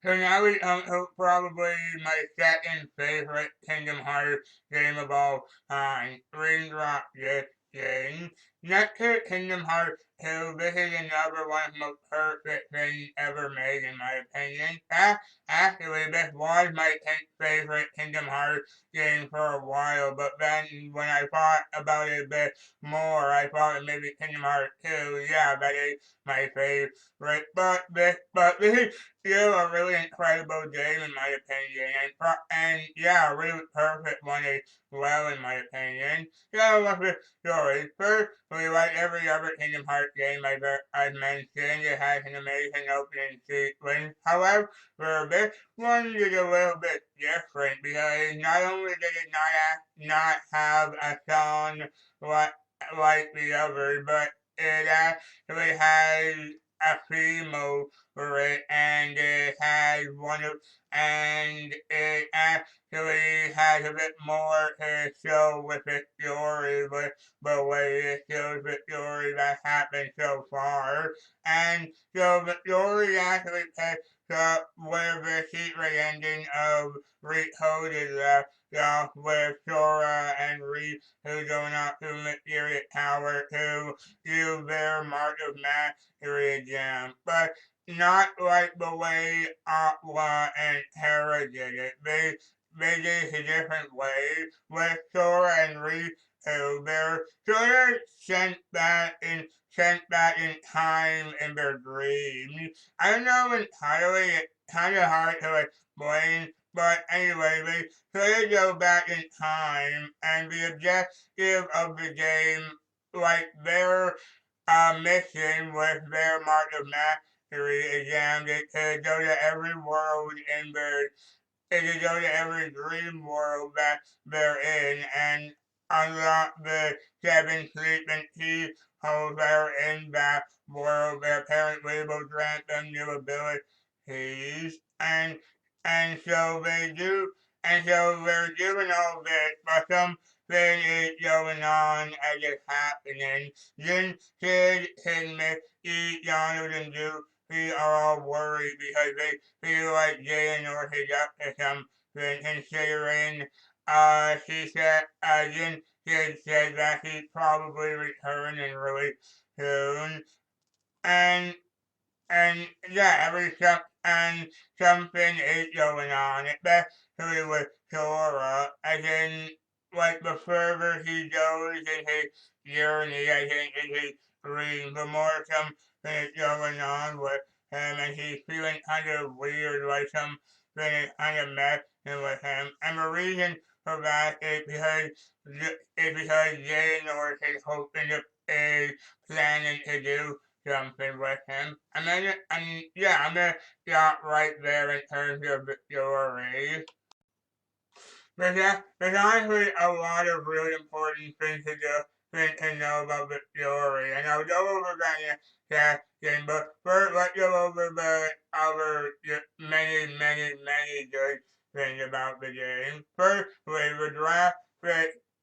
So now we come to probably my second favorite Kingdom Hearts game of all time, Raindrop Game. Next to Kingdom Hearts 2, this is another one of the most perfect things ever made in my opinion. Actually, this was my favorite Kingdom Hearts game for a while, but then when I thought about it a bit more, I thought maybe Kingdom Hearts 2, yeah, that is my favorite. But this is still a really incredible game in my opinion, and yeah, a really perfect one as well in my opinion. Yeah, I love the story. First, like every other Kingdom Hearts game I've mentioned, it has an amazing opening sequence. However, this one is a little bit different because not only did it not have a song like, like the others, but it actually has a theme for it, and it has and it actually has a bit more to show with the story, with the way it shows the story that happened so far. And so the story actually picks up where the secret ending of Recoded left with Sora and Reese who's going out to Mysterious Tower to do their Mark of Mastery again. But not like the way Aqua and Terra did it. They did it a different way with Sora and Reese who they're sort of sent back in time in their dreams. I don't know entirely, it's kind of hard to explain, but anyway, they sort of go back in time, and the objective of the game, like their mission with their Mark of Mastery exam, is to go to every world in their is to go to every dream world that they're in and unlock the seven sleeping keys holes that are in that world that apparently will grant them new abilities. And so they do and so they're doing all this, but something is going on as it's happening. Then Sid, Hidden, E, Donald, and Duke, we are all worried because they feel like Xehanort is up to something, considering she said, Jen Sid said that he's probably returning really soon. And and yeah, and something is going on, especially with Sora. As in, like the further he goes in his journey, I think in his dream, the more something is going on with him, and he's feeling kind of weird, like something is kind of messing with him. And the reason for that is because Xehanort is hoping to is planning to do something with him. I'm gonna stop right there in terms of the story. There's honestly a lot of really important things to know about the story, and I'll go over that in a second. But first, let's go over the other many good things about the game. Firstly, the draft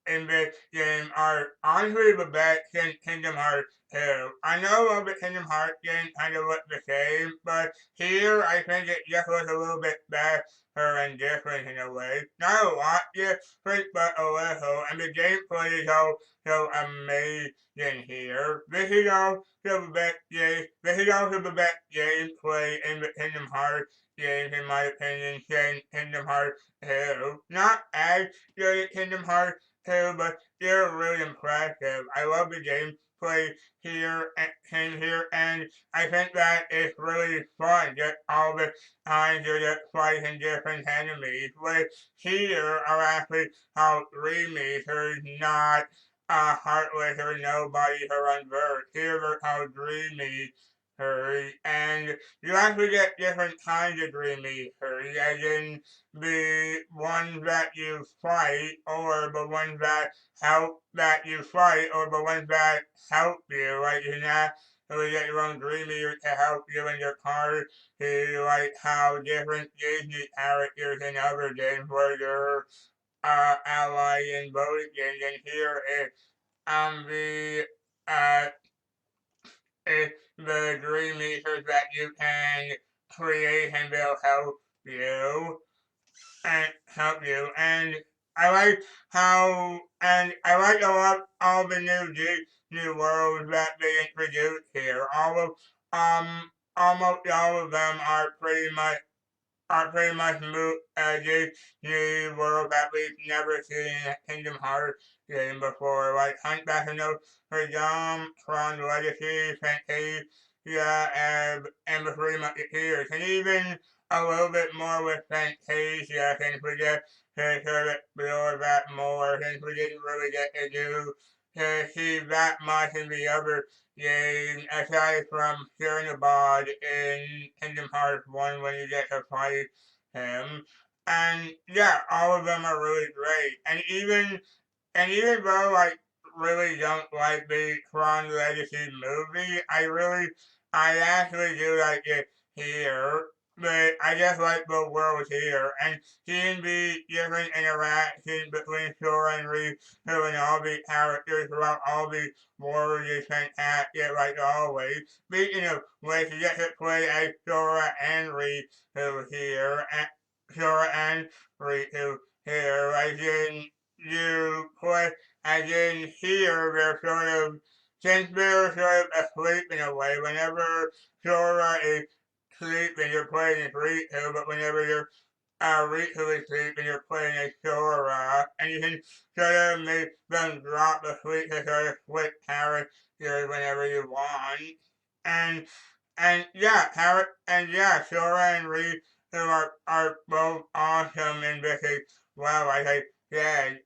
in this game are honestly the best since Kingdom Hearts 2. I know all the Kingdom Hearts games kind of look the same, but here I think it just looks a little bit better and different in a way. Not a lot different, but a little. And the gameplay is also amazing here. This is also the best gameplay in the Kingdom Hearts games, in my opinion, since Kingdom Hearts 2. Not as good as Kingdom Hearts 2, but still really impressive. I love the gameplay and I think that it's really fun. Just all the times you're just fighting different enemies. With here are actually how 3 meters, not heartless or nobody or unversed. Here are how 3 meters. And you actually get different kinds of 3 meters, as in the ones that you fight, or the ones that you fight, or the ones that help you. Like you know, you get your own 3 meters to help you in your car to like how different Disney characters in other games were your ally in both games, and here is the uh is the dream meters that you can create and will you help you. And I like I like all the new worlds that they introduced here. Almost all of them are pretty much this new world that we've never seen in a Kingdom Hearts game before. Like Hunchback of Notre Dame, Tron Legacy, Fantasia, and the Three Musketeers, and even a little bit more with Fantasia since we get to sort of explore that more since we didn't really get to see that much in the other game aside from Cernobod in Kingdom Hearts 1 when you get to fight him. And yeah, all of them are really great. And even though I really don't like the Tron Legacy movie, I actually do like it here. But I just like the world here, and seeing the different interactions between Sora and Riku and all the characters throughout all the wars is fantastic, like always. Speaking of which, you get to play as Sora and Riku here, and Sora and Riku here, like you play as in here, they're sort of, since they're sort of asleep in a way, whenever Sora is sleeping, you're playing as Riku, but whenever you're Riku is sleeping, you're playing as Sora, and you can sort of make them drop the sleep to sort of switch characters whenever you want. And Sora and Riku are both awesome in this as well, like I said.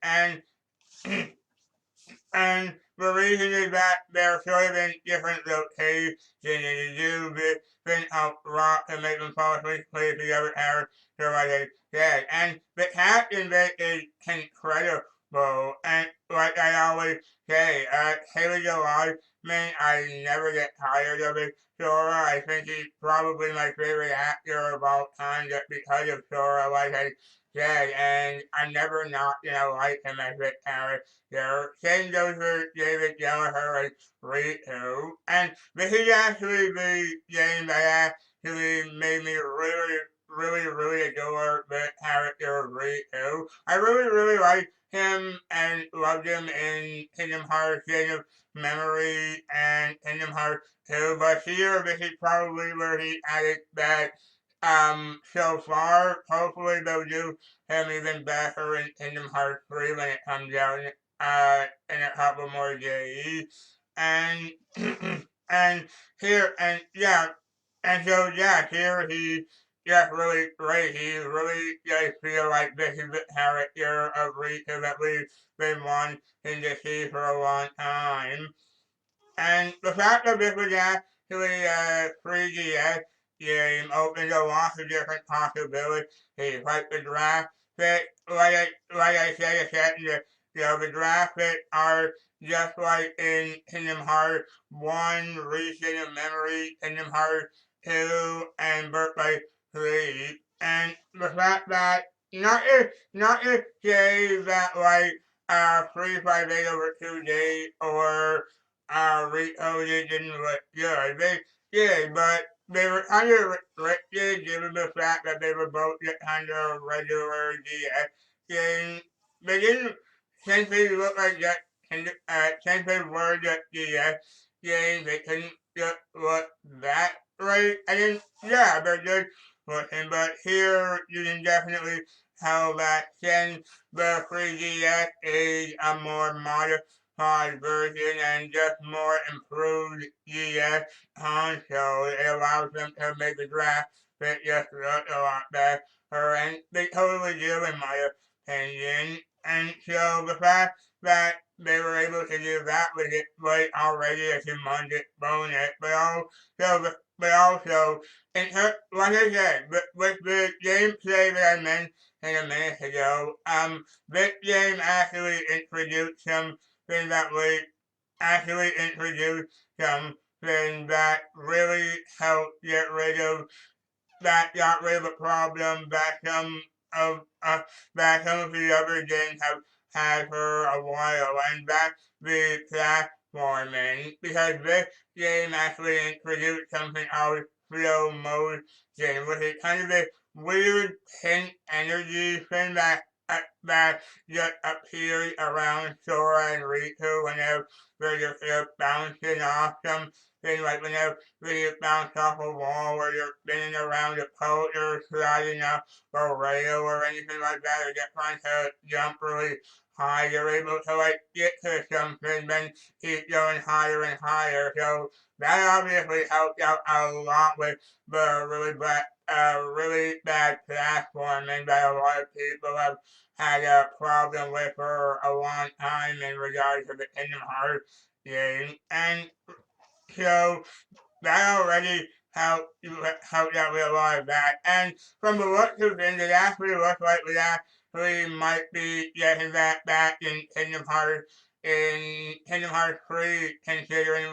And the reason is that they're sort of in different locations and you do this thing out rock to make them fall asleep with the other character, like I said. And the captain bit is incredible. And like I always say, Haley Joel Osment, I never get tired of it. Sora, I think he's probably my favorite actor of all time just because of Sora, like I said. And I'm never not gonna like him as a character. Same goes for David Gallagher and Riku. And this is actually the game that actually made me really adore the character of Riku. I really liked him and loved him in Kingdom Hearts Chain of Memory and Kingdom Hearts 2, but here this is probably where he added that so far. Hopefully they'll do him even better in Kingdom Hearts 3 when it comes out in a couple more days. And and here and yeah, and so yeah, here he just really great. He really does feel like this is the character of Rita that we've been wanting to see for a long time. And the fact that this was actually a 3DS game opens a lot of different possibilities, like the graphics, like I said a second ago, the graphics are just like in Kingdom Hearts 1, Recent of Memory, Kingdom Hearts 2, and Birthday 3. And the fact that not to say that like 358 over 2 days or Rico didn't look good. They did, but they were kind of restricted given the fact that they were both just kind of regular DS games. They didn't, since they looked like just, since they were just DS games, they couldn't just look that right. I mean, yeah, they're good looking, but here you can definitely tell that since the 3DS is a more modern version and just more improved GS console. It allows them to make the graphics just look a lot better, and they totally do in my opinion. And so the fact that they were able to do that with it was already a humongous bonus, but also, like I said, with the gameplay that I mentioned a minute ago, this game actually introduced some thing that we actually introduced something that really helped get rid of that got rid of a problem of that some of the other games have had for a while, and that's the platforming. Because this game actually introduced something called flow motion, which is kind of a weird pink energy thing that just appears around Sora and Riku whenever they're bouncing off something, like whenever they bounce off a wall or you're spinning around a pole or sliding off a rail or anything like that, or just trying to jump really high, you're able to like get to something, then keep going higher and higher. So that obviously helped out a lot with the really bad platforming that a lot of people have had a problem with for a long time in regards to the Kingdom Hearts game. And so that already helped out with a lot of that. And from the looks of things, it actually looks like we actually might be getting that back in Kingdom Hearts 3, considering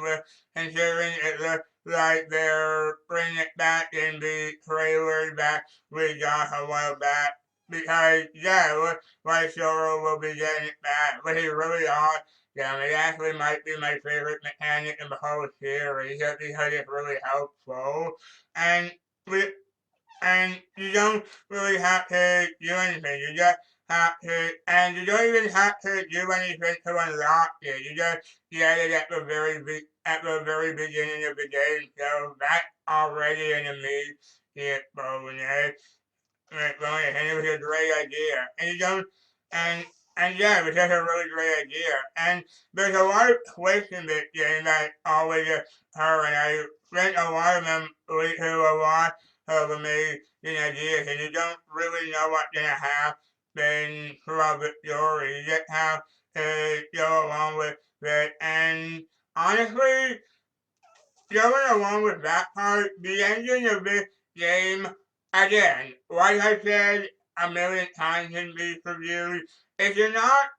it looks like they're bringing it back in the trailer that we got a while back. Because, yeah, it looks like Sora will be getting it back, which is really odd. Yeah, it actually might be my favorite mechanic in the whole series just because it's really helpful. And we and you don't really have to do anything. You just have to, and you don't even have to do anything to unlock it. You just get it at the very beginning of the game. So that's already an immediate bonus. Right, and it was a great idea. And you don't, and yeah, it was just a really great idea. And there's a lot of twists in this game that always occur, and I think a lot of them lead to a lot of amazing ideas, and you don't really know what's gonna happen throughout the story. You just have to go along with it. And honestly, going along with that part, the ending of this game, again, like I said a million times in these reviews, if you're not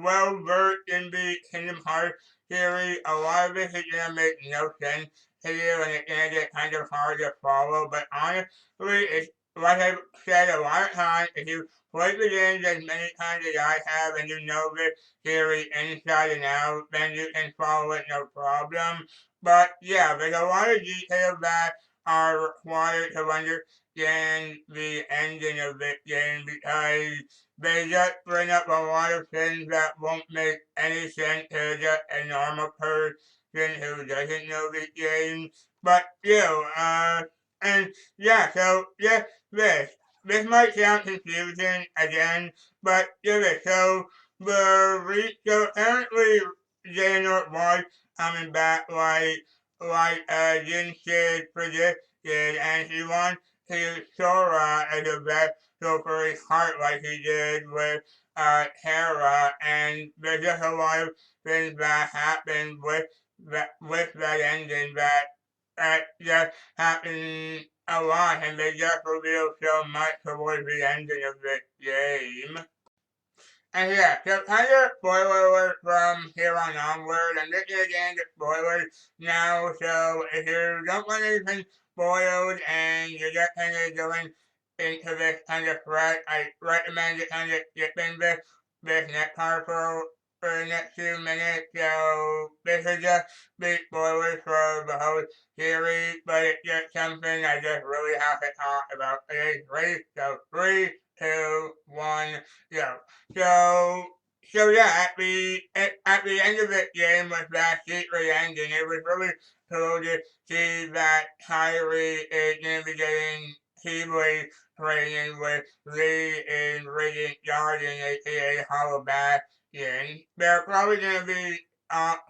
well versed in the Kingdom Hearts series, a lot of this is gonna make no sense to you and it's gonna get kind of hard to follow. But honestly, it's like I've said a lot of times, if you play the games as many times as I have and you know this series inside and out, then you can follow it no problem. But yeah, there's a lot of details that are required to understand the ending of this game because they just bring up a lot of things that won't make any sense to just a normal person who doesn't know the game. But and yeah, so yeah, this might sound confusing again, but give it so so apparently Xehanort was coming back like Jin predicted, and he wants to use Sora as a vessel for his heart like he did with Terra, and there's just a lot of things that happened with that ending that just happened a lot, and they just revealed so much towards the ending of the game. And yeah, so kind of spoiler alert from here on onward. I'm just gonna get into spoilers now, so if you don't want anything spoiled and you're just kind of going into this kind of threat, I recommend you kind of skipping this next part for the next few minutes. So this is just big spoilers for the whole series, but it's just something I just really have to talk about. Okay, ready? So 3, 2, 1, go. So, yeah, at the end of the game with that secret ending, it was really cool to see that Kyrie is going to be getting Keyblade training with Lee in Radiant Guardian, aka Hollow Bastion. They're probably going to be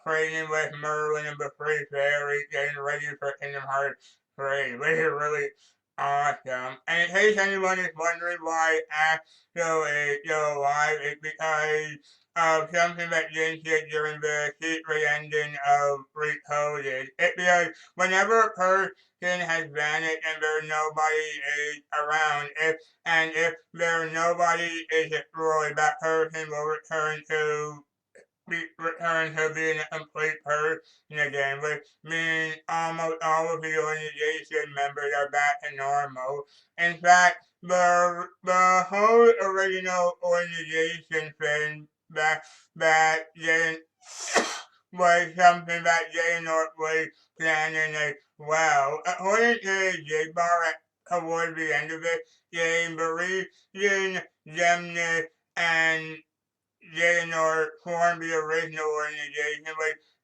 training with Merlin and the Three Fairies, getting ready for Kingdom Hearts 3, which is really awesome. And in case anyone is wondering why Astro is still alive, it's because of something that Jin did during the secret ending of Recoded. It's because whenever a person has vanished and there nobody is around, if there nobody is destroyed, that person will return to being a complete person again, which means almost all of the organization members are back to normal. In fact, the whole original organization thing that Jay was something that Xehanort was planning as well. According to the J-Bar toward the end of it, game, Barry, Gemini, and Xehanort formed the original organization,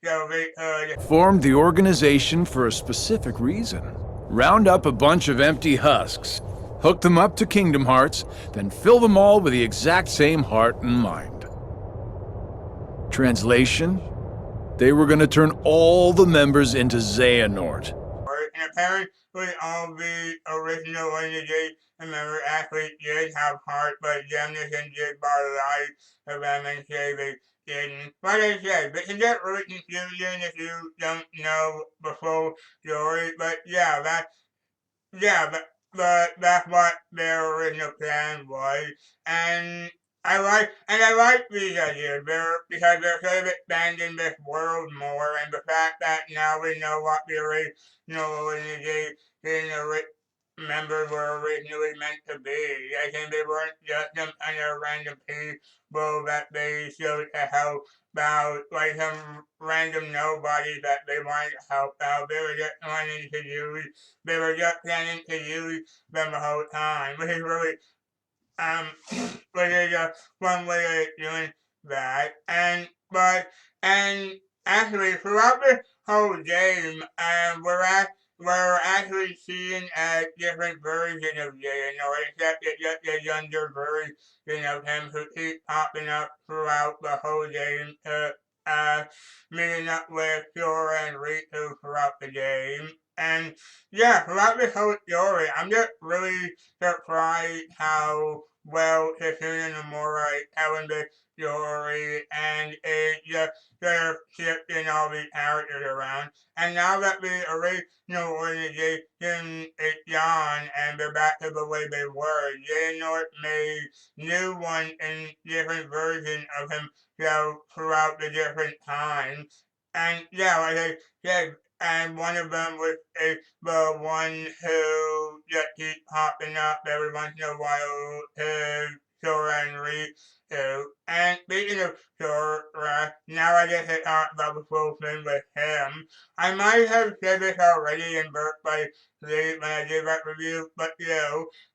so they could Formed the organization for a specific reason. Round up a bunch of empty husks, hook them up to Kingdom Hearts, then fill them all with the exact same heart and mind. Translation? They were going to turn all the members into Xehanort. And apparently all the original organization members actually did have heart, but Gemini and J-Bar lied to them and say they didn't. Like I said, this can get really confusing if you don't know the full story, but but that's what their original plan was, and I like these ideas. Because they're sort of expanding this world more, and the fact that now we know what the original organization members were originally meant to be. I think they weren't just some kind of random people that they showed to help out, like some random nobodies that they wanted to help out. They were just planning to use them the whole time, which is really um, which is one way of doing that. And actually throughout the whole game, we're actually seeing a different version of Xehanort, except it's just a younger version of him who keeps popping up throughout the whole game to meeting up with Sora and Riku throughout the game. And yeah, throughout this whole story, I'm just really surprised how well Setsuna Nomura is telling the story, and it's just sort of shifting all these characters around. And now that the original organization is gone and they're back to the way they were, Xehanort made new ones in different versions of himself throughout the different times. And yeah, like I said, and one of them was the one who just keeps popping up every once in a while to Sora and Riku. And speaking of Sora, now I get to talk about the full thing with him. I might have said this already in Birth by Sleep when I did that review, but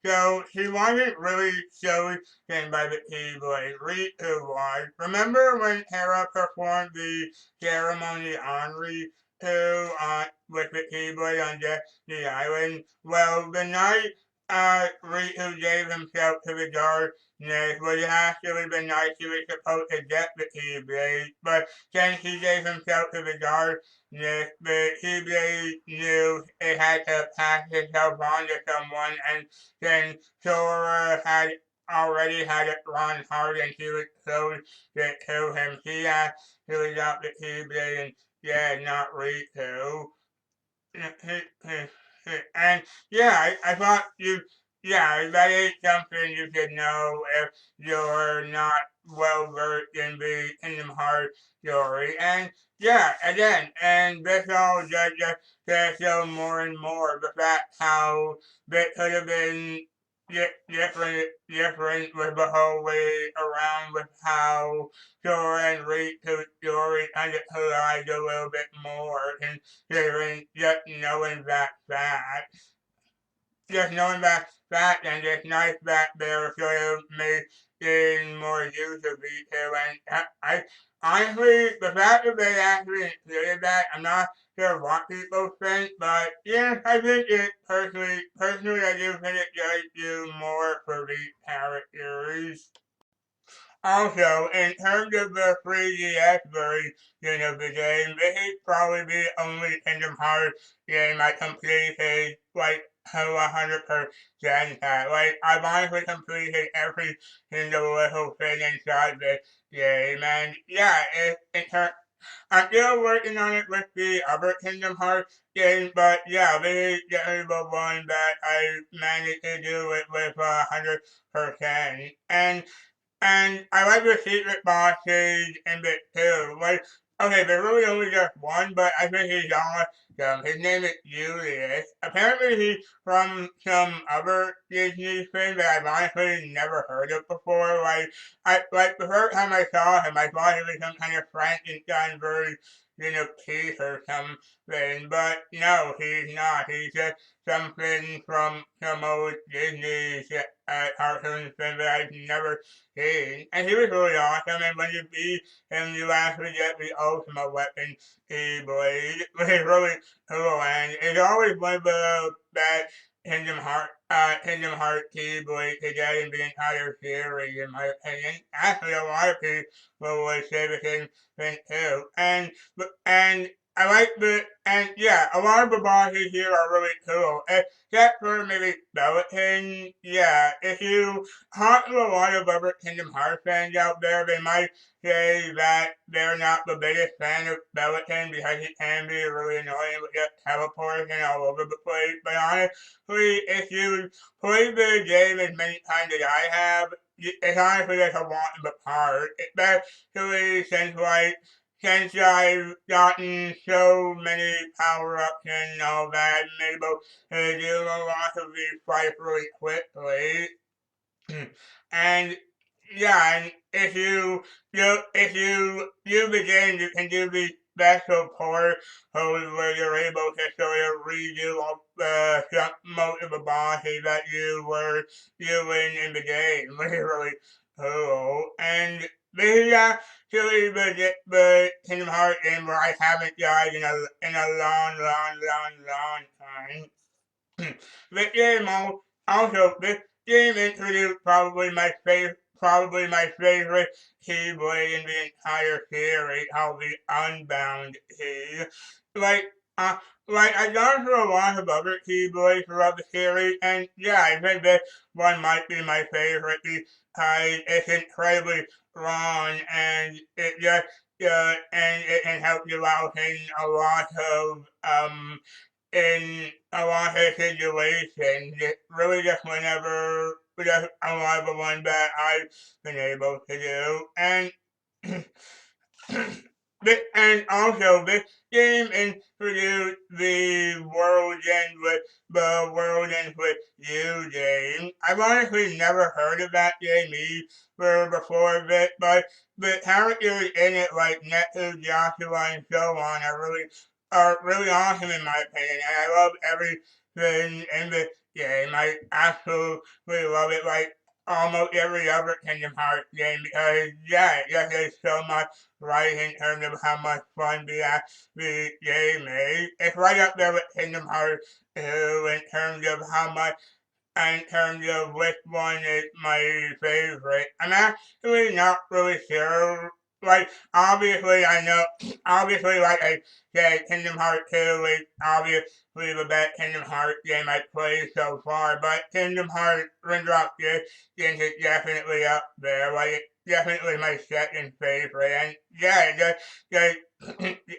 so he wasn't really chosen by the Keyblade. Riku was. Remember when Hera performed the ceremony on Riku? With the Keyblade on the island. Well, the night Riku gave himself to the darkness was actually the night he was supposed to get the Keyblade, but since he gave himself to the darkness, the Keyblade knew it had to pass itself on to someone, and then Sora had already had it run hard and he was close to kill him. He actually got the Keyblade and yeah, not Riku. And yeah, I thought that is something you should know if you're not well versed in the Kingdom Hearts story. And yeah, again, and this all just to show more and more the fact how this could have been different with the whole way around with how Sora and Riku's story kind of collide a little bit more, considering just knowing that fact. Just knowing that fact, and it's nice that they're sort of making more use of detail. And I honestly, the fact that they actually included that, I'm not sure what people think, but yeah, I think it personally, I do think it does do more for these characters. Also, in terms of the 3DS version of the game, this is probably the only Kingdom Hearts game I completed, like, to 100%. Like, I've honestly completed every single little thing inside the game, and yeah, I'm still working on it with the other Kingdom Hearts games, but yeah, this is definitely the one that I managed to do it with 100%. And I like the secret bosses in it too. Like, okay, there's really only just one, but I think he's awesome. His name is Julius. Apparently he's from some other Disney thing that I've honestly never heard of before. Like the first time I saw him, I thought he was some kind of Frankenstein version gonna teach her something, but no, he's not. He's just something from some old Disney cartoon film that I've never seen. And he was really awesome, and when you beat him, you actually get the ultimate weapon, E-Blade, which is really cool, and it's always one of the best Kingdom Hearts Keyblade to get in the entire series, in my opinion. Actually, a lot of people would say the same thing too. And I like a lot of the bosses here are really cool. Except for maybe Skeleton. Yeah, if you talk to a lot of other Kingdom Hearts fans out there, they might say that they're not the biggest fan of Skeleton because he can be really annoying with just teleporting all over the place. But honestly, if you play the game as many times as I have, it's honestly just a walk in the park. Especially since I've gotten so many power-ups and all that, I'm able to do a lot of these fights really quickly. And yeah, and if you the game, you can do the special part where you're able to sort of redo all most of the bosses that you were doing in the game, which is really cool. And this is actually the Kingdom Hearts game where I haven't died in a long time. This game also this game introduced probably my favorite Keyblade in the entire series, how the Unbound is. Like uh I've gone through a lot of other Keyblades throughout the series, and yeah, I think this one might be my favorite because it's incredibly long and it can help you out in a lot of situations. It really just just a lot of the ones that I've been able to do. And also this game introduced the World Ends With You game. I've honestly never heard of that game either before this, but the characters in it like Neku, Joshua, and so on are really awesome in my opinion, and I love everything in this game. I absolutely love it, like almost every other Kingdom Hearts game, because yeah, it just is so much right in terms of how much fun the game is. It's right up there with Kingdom Hearts 2 in terms of which one is my favorite. I'm actually not really sure. Like, obviously, like I said, Kingdom Hearts 2 is obviously the best Kingdom Hearts game I've played so far, but Kingdom Hearts Raindrop Distance is definitely up there. Like, it's definitely my second favorite, and yeah, it just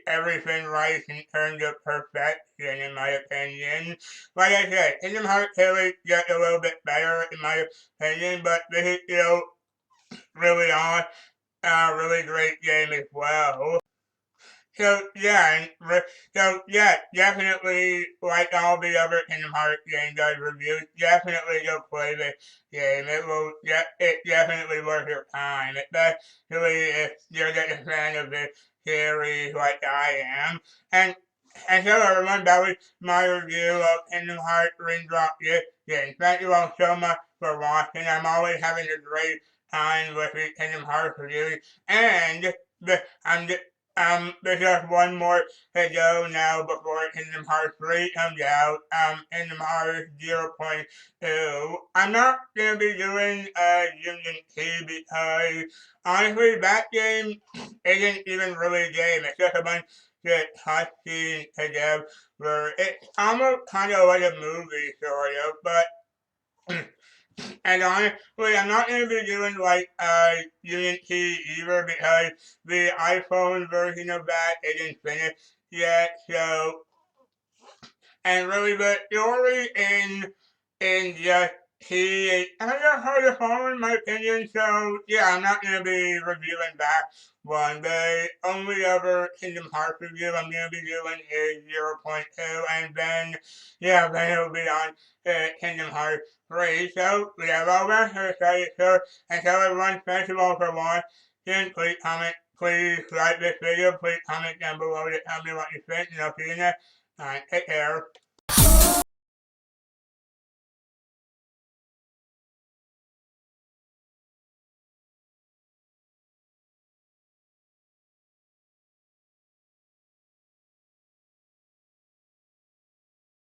everything right in terms of perfection, in my opinion. Like I said, Kingdom Hearts Hilly got a little bit better in my opinion, but this is still really on a really great game as well. Definitely like all the other Kingdom Hearts games I've reviewed, definitely go play this game. It's definitely worth your time, especially if you're just a fan of this series like I am. And so everyone, that was my review of Kingdom Hearts Raindrop Distance. Thank you all so much for watching. I'm always having a great time with the Kingdom Hearts reviews, and I'm there's just one more to go now before Kingdom Hearts 3 comes out. Kingdom Hearts 0.2. I'm not gonna be doing Union T because honestly that game isn't even really a game. It's just a bunch of cutscenes together. It's almost kind of like a movie, sort of, but and honestly, I'm not going to be doing like Unity either because the iPhone version of that isn't finished yet. So, and really the story in just he is kind of hard to follow in my opinion. So yeah, I'm not going to be reviewing that one. The only other Kingdom Hearts review I'm going to be doing is 0.2, and then it'll be on Kingdom Hearts 3. So we have all that to say, so and tell everyone, thank you all for watching. Please comment, Please like this video. Please comment down below to tell me what you think. And I'll see you next time. Take care.